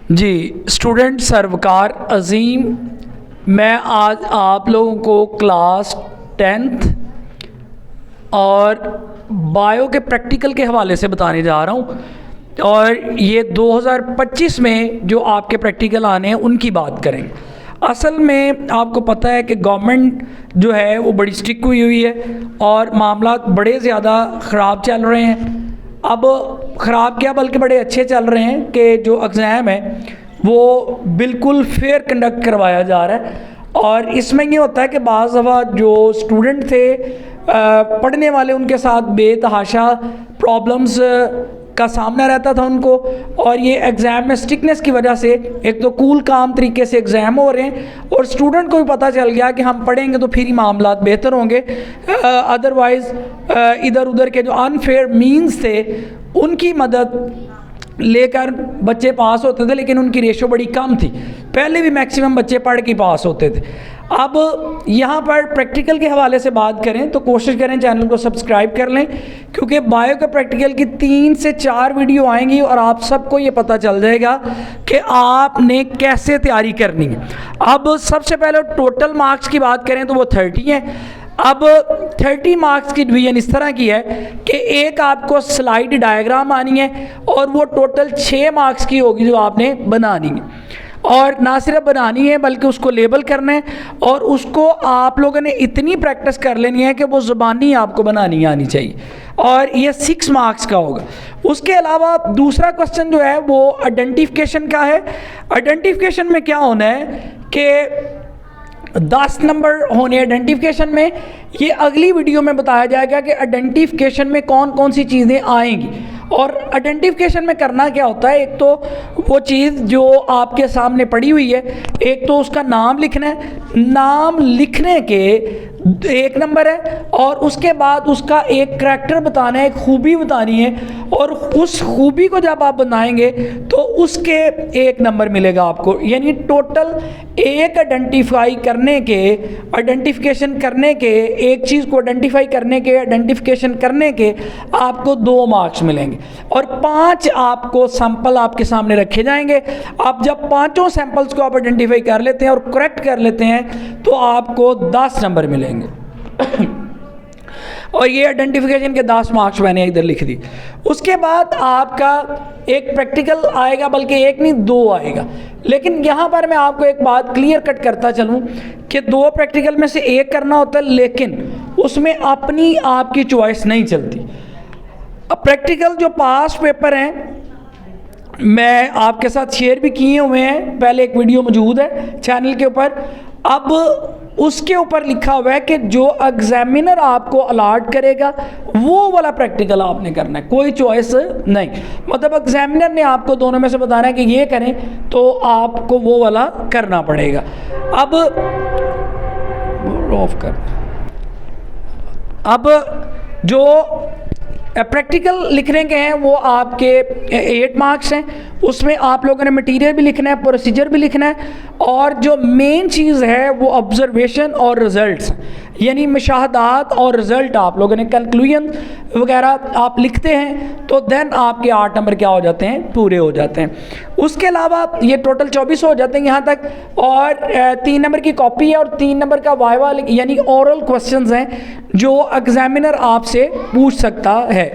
जी student सरवकार अज़ीम, मैं आज आप लोगों को क्लास 10th और बायो के प्रैक्टिकल के हवाले से बताने जा रहा हूँ। और ये 2025 में जो आपके प्रैक्टिकल आने हैं उनकी बात करेंगे। असल में आपको पता है कि गवर्नमेंट जो है वो बड़ी स्ट्रिक्ट हुई है और मामला बड़े ज़्यादा ख़राब चल रहे हैं। अब ख़राब क्या बल्कि बड़े अच्छे चल रहे हैं कि जो एग्ज़ाम है वो बिल्कुल फेयर कंडक्ट करवाया जा रहा है। और इसमें ये होता है कि बाज़ दफ़ा जो स्टूडेंट थे पढ़ने वाले, उनके साथ बेतहाशा प्रॉब्लम्स का सामना रहता था उनको। और ये एग्ज़ाम में स्ट्रिक्टनेस की वजह से एक तो कूल काम तरीके से एग्ज़ाम हो रहे हैं और स्टूडेंट को भी पता चल गया कि हम पढ़ेंगे तो फिर ही मामला बेहतर होंगे। अदरवाइज़ इधर उधर के जो अनफेयर मीन्स थे उनकी मदद लेकर बच्चे पास होते थे, लेकिन उनकी रेशो बड़ी कम थी। पहले भी मैक्सिमम बच्चे पढ़ के पास होते थे। अब यहाँ पर प्रैक्टिकल के हवाले से बात करें तो कोशिश करें चैनल को सब्सक्राइब कर लें, क्योंकि बायो के प्रैक्टिकल की 3 से 4 वीडियो आएंगी और आप सबको ये पता चल जाएगा कि आपने कैसे तैयारी करनी है। अब सबसे पहले टोटल मार्क्स की बात करें तो वो 30 हैं। अब 30 मार्क्स की डिवीज़न इस तरह की है कि एक आपको स्लाइड डायग्राम आनी है और वो टोटल 6 मार्क्स की होगी जो आपने बनानी है। और ना सिर्फ बनानी है बल्कि उसको लेबल करना है और उसको आप लोगों ने इतनी प्रैक्टिस कर लेनी है कि वो ज़ुबानी आपको बनानी आनी चाहिए और ये 6 मार्क्स का होगा। उसके अलावा दूसरा क्वेश्चन जो है वो आइडेंटिफिकेशन का है। आइडेंटिफिकेशन में क्या होना है कि 10 नंबर होने आइडेंटिफिकेशन में। ये अगली वीडियो में बताया जाएगा कि आइडेंटिफिकेशन में कौन कौन सी चीज़ें आएंगी। और आइडेंटिफिकेशन में करना क्या होता है, एक तो वो चीज़ जो आपके सामने पड़ी हुई है, एक तो उसका नाम लिखना है। नाम लिखने के 1 नंबर है और उसके बाद उसका एक करैक्टर बताना है, एक खूबी बतानी है और उस खूबी को जब आप बनाएंगे तो उसके 1 नंबर मिलेगा आपको। यानी टोटल एक आइडेंटिफिकेशन करने के एक चीज़ को आइडेंटिफिकेशन करने के आपको 2 मार्क्स मिलेंगे और 5 आपको सैंपल आपके सामने रखे जाएंगे। आप जब 5 सैंपल्स को आप आइडेंटिफाई कर लेते हैं और करेक्ट कर लेते हैं तो आपको 10 नंबर मिलेंगे। और ये आइडेंटिफिकेशन के 10 मार्क्स मैंने इधर लिख दी। उसके बाद आपका एक प्रैक्टिकल आएगा, बल्कि एक नहीं 2 आएगा। लेकिन यहाँ पर मैं आपको एक बात क्लियर कट करता चलूँ कि 2 प्रैक्टिकल में से एक करना होता है, लेकिन उसमें अपनी आपकी चॉइस नहीं चलती। अब प्रैक्टिकल जो पास पेपर हैं मैं आपके साथ शेयर भी किए हुए हैं, पहले एक वीडियो मौजूद है चैनल के ऊपर। अब उसके ऊपर लिखा हुआ है कि जो एग्जामिनर आपको अलॉट करेगा वो वाला प्रैक्टिकल आपने करना है, कोई चॉइस नहीं। मतलब एग्जामिनर ने आपको दोनों में से बताना है कि ये करें तो आपको वो वाला करना पड़ेगा। अब ऑफ कर। अब जो प्रैक्टिकल लिखने के हैं वो आपके 8 मार्क्स हैं। उसमें आप लोगों ने मटेरियल भी लिखना है, प्रोसीजर भी लिखना है और जो मेन चीज़ है वो ऑब्जर्वेशन और रिज़ल्ट्स, यानी मुशाहदात और रिज़ल्ट आप लोगों ने कंक्लूजन वगैरह आप लिखते हैं तो देन आपके 8 नंबर क्या हो जाते हैं, पूरे हो जाते हैं। उसके अलावा ये टोटल 24 हो जाते हैं यहाँ तक। और 3 नंबर की कॉपी है और 3 नंबर का वाइवा यानी ओरल क्वेश्चंस हैं जो एग्जामिनर आपसे पूछ सकता है।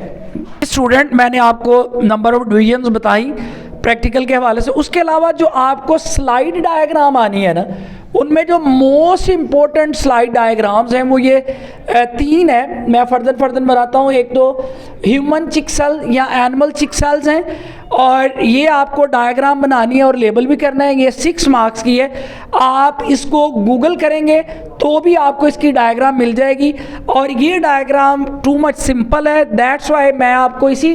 स्टूडेंट मैंने आपको नंबर ऑफ डिवीजन्स बताई प्रैक्टिकल के हवाले से। उसके अलावा जो आपको स्लाइड डायग्राम आनी है ना, उनमें जो मोस्ट इम्पोर्टेंट स्लाइड डायग्राम्स हैं वो ये 3 है। मैं फर्दर बताता हूँ। एक तो ह्यूमन चिक सेल या एनिमल चिक सेल्स हैं और ये आपको डायग्राम बनानी है और लेबल भी करना है। ये 6 मार्क्स की है। आप इसको गूगल करेंगे तो भी आपको इसकी डायग्राम मिल जाएगी और ये डायग्राम टू मच सिंपल है। दैट्स वाई मैं आपको इसी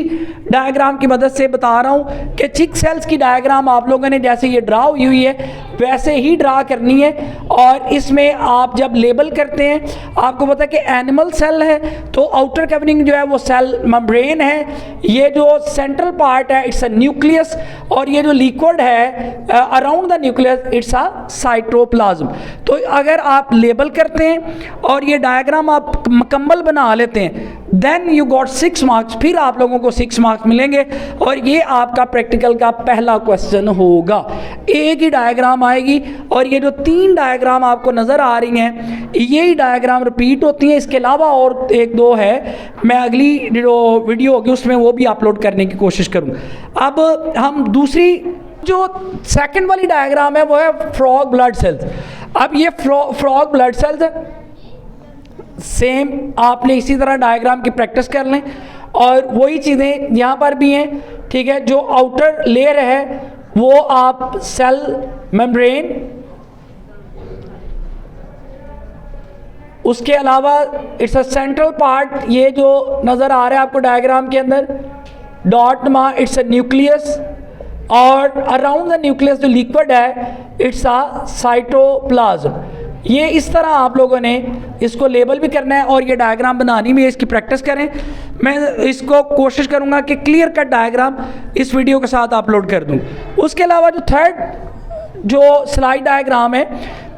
डायग्राम की मदद से बता रहा हूँ कि चिक सेल्स की डायग्राम आप लोगों ने जैसे ये ड्रा हुई हुई है वैसे ही ड्रा करनी है। और इसमें आप जब लेबल करते हैं आपको पता है कि एनिमल सेल है तो आउटर कवरिंग जो है वो सेल मेम्ब्रेन है। ये जो सेंट्रल पार्ट है इट्स अ न्यूक्लियस और ये जो लिक्विड है around the nucleus it's a cytoplasm. तो अगर आप लेबल करते हैं और ये डायग्राम आप मुकम्मल बना लेते हैं देन यू गॉट 6 मार्क्स, फिर आप लोगों को 6 मार्क्स मिलेंगे और ये आपका प्रैक्टिकल का पहला क्वेश्चन होगा। एक ही डायग्राम आएगी और ये जो 3 डायग्राम आपको नज़र आ रही हैं यही डायग्राम रिपीट होती हैं, इसके अलावा और 1-2 है, मैं अगली जो वीडियो होगी उसमें वो भी अपलोड करने की कोशिश करूँगा। अब हम दूसरी जो सेकंड वाली डायग्राम है वो है फ्रॉग ब्लड सेल्स। अब ये फ्रॉग ब्लड सेल्स सेम आपने इसी तरह डायग्राम की प्रैक्टिस कर लें और वही चीज़ें यहाँ पर भी हैं, ठीक है। जो आउटर लेयर है वो आप सेल मेम्ब्रेन, उसके अलावा इट्स अ सेंट्रल पार्ट, ये जो नज़र आ रहा है आपको डायग्राम के अंदर डॉट नुमा, इट्स अ न्यूक्लियस, और अराउंड द न्यूक्लियस जो लिक्विड है इट्स अ साइटोप्लाज्म। ये इस तरह आप लोगों ने इसको लेबल भी करना है और ये डायग्राम बनानी भी है, इसकी प्रैक्टिस करें। मैं इसको कोशिश करूँगा कि क्लियर कट डायग्राम इस वीडियो के साथ अपलोड कर दूँ। उसके अलावा जो थर्ड जो स्लाइड डायग्राम है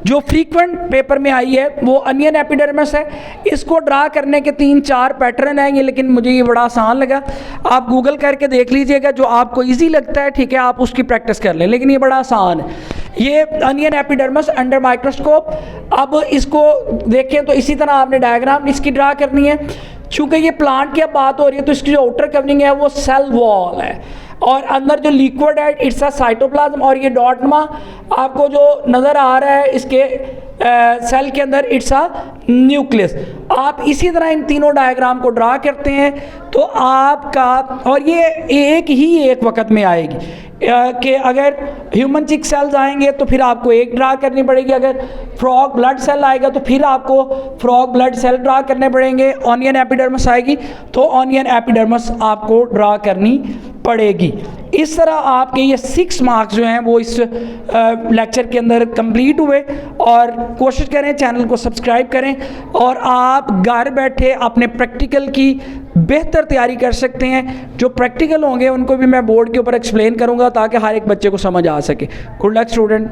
जो फ्रीक्वेंट पेपर में आई है वो अनियन एपिडर्मिस है। इसको ड्रा करने के 3-4 पैटर्न आएंगे, लेकिन मुझे ये बड़ा आसान लगा। आप गूगल करके देख लीजिएगा, जो आपको इजी लगता है ठीक है आप उसकी प्रैक्टिस कर लें, लेकिन ये बड़ा आसान है। ये अनियन एपिडर्मिस अंडर माइक्रोस्कोप। अब इसको देखें तो इसी तरह आपने डायग्राम इसकी ड्रा करनी है। चूँकि ये प्लांट की अब बात हो रही है तो इसकी जो आउटर कवरिंग है वो सेल वॉल है और अंदर जो लिक्विड है इट्स अ साइटोप्लाज्म, और ये डॉट नुमा आपको जो नज़र आ रहा है इसके सेल के अंदर इट्स अ न्यूक्लियस। आप इसी तरह इन तीनों डायग्राम को ड्रा करते हैं तो आपका, और ये एक वक्त में आएगी कि अगर ह्यूमन चिक सेल्स आएंगे तो फिर आपको एक ड्रा करनी पड़ेगी, अगर फ्रॉग ब्लड सेल आएगा तो फिर आपको फ्रॉग ब्लड सेल ड्रा करने पड़ेंगे, ऑनियन एपिडर्मिस आएगी तो ऑनियन एपिडर्मिस आपको ड्रा करनी पड़ेगी। इस तरह आपके ये 6 मार्क्स जो हैं वो इस लेक्चर के अंदर कंप्लीट हुए। और कोशिश करें चैनल को सब्सक्राइब करें और आप घर बैठे अपने प्रैक्टिकल की बेहतर तैयारी कर सकते हैं। जो प्रैक्टिकल होंगे उनको भी मैं बोर्ड के ऊपर एक्सप्लेन करूंगा ताकि हर एक बच्चे को समझ आ सके। Good luck student.